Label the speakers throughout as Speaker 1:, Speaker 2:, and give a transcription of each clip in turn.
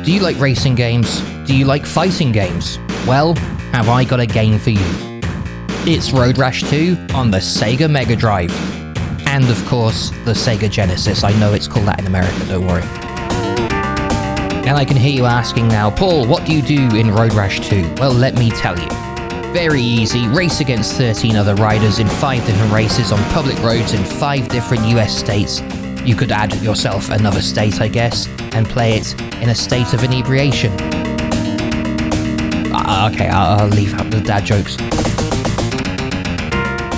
Speaker 1: Do you like racing games? Do you like fighting games? Well, have I got a game for you. It's Road Rash 2 on the Sega Mega Drive. And of course, the Sega Genesis. I know it's called that in America, don't worry. And I can hear you asking now, Paul, what do you do in Road Rash 2? Well, let me tell you. Very easy, race against 13 other riders in 5 different races on public roads in 5 different US states. You could add yourself another state, I guess, and play it in a state of inebriation. Okay, I'll leave out the dad jokes.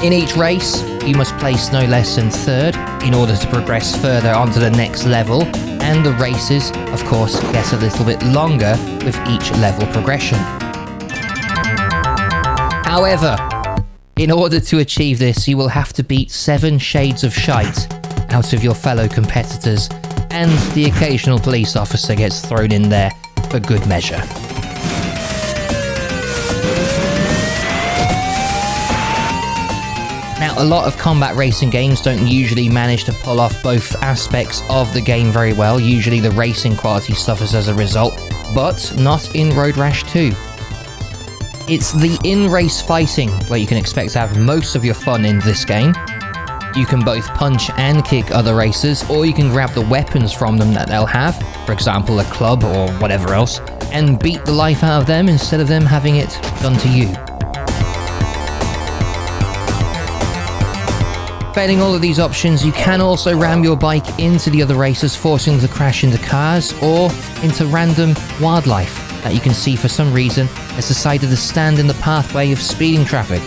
Speaker 1: In each race, you must place no less than 3rd in order to progress further onto the next level, and the races, of course, get a little bit longer with each level progression. However, in order to achieve this, you will have to beat 7 shades of shite out of your fellow competitors, and the occasional police officer gets thrown in there for good measure. Now, a lot of combat racing games don't usually manage to pull off both aspects of the game very well. Usually the racing quality suffers as a result, but not in Road Rash 2. It's the in-race fighting where you can expect to have most of your fun in this game. You can both punch and kick other racers, or you can grab the weapons from them that they'll have, for example a club or whatever else, and beat the life out of them instead of them having it done to you. Failing all of these options, you can also ram your bike into the other racers, forcing them to crash into cars or into random wildlife that you can see for some reason has decided to stand in the pathway of speeding traffic.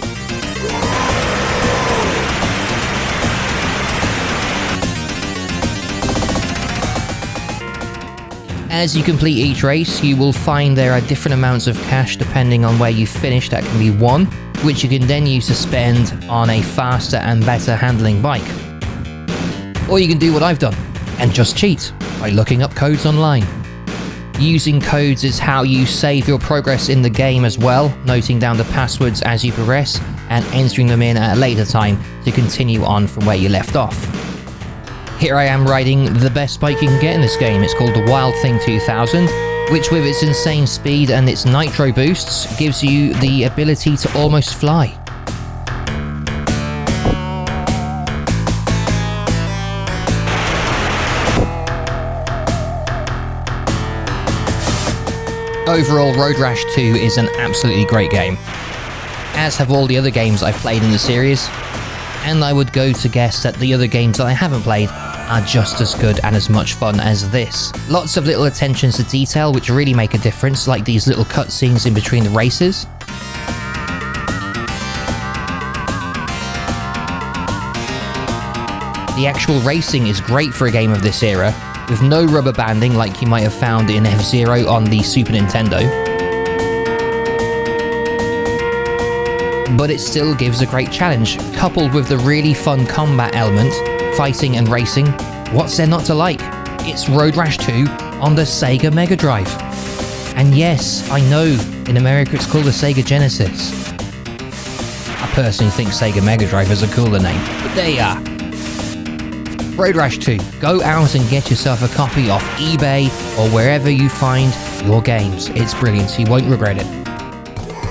Speaker 1: As you complete each race, you will find there are different amounts of cash depending on where you finish that can be won, which you can then use to spend on a faster and better handling bike. Or you can do what I've done and just cheat by looking up codes online. Using codes is how you save your progress in the game as well, noting down the passwords as you progress and entering them in at a later time to continue on from where you left off. Here I am riding the best bike you can get in this game. It's called the Wild Thing 2000, which with its insane speed and its nitro boosts gives you the ability to almost fly. Overall, Road Rash 2 is an absolutely great game, as have all the other games I've played in the series, and I would go to guess that the other games that I haven't played are just as good and as much fun as this. Lots of little attentions to detail which really make a difference, like these little cutscenes in between the races. The actual racing is great for a game of this era, with no rubber banding like you might have found in F-Zero on the Super Nintendo. But it still gives a great challenge, coupled with the really fun combat element, fighting and racing. What's there not to like? It's Road Rash 2 on the Sega Mega Drive. And yes, I know, in America it's called the Sega Genesis. I personally think Sega Mega Drive is a cooler name, but there you are. Road Rash 2, go out and get yourself a copy off eBay or wherever you find your games. It's brilliant, you won't regret it.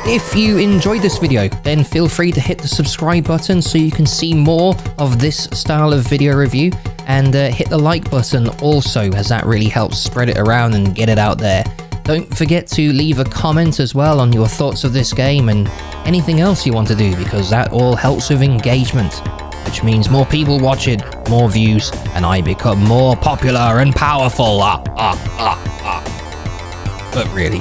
Speaker 1: If you enjoyed this video, then feel free to hit the subscribe button so you can see more of this style of video review, and hit the like button also, as that really helps spread it around and get it out there. Don't forget to leave a comment as well on your thoughts of this game and anything else you want to do, because that all helps with engagement, which means more people watch it, more views, and I become more popular and powerful. But really,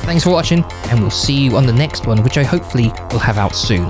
Speaker 1: thanks for watching, and we'll see you on the next one, which I hopefully will have out soon.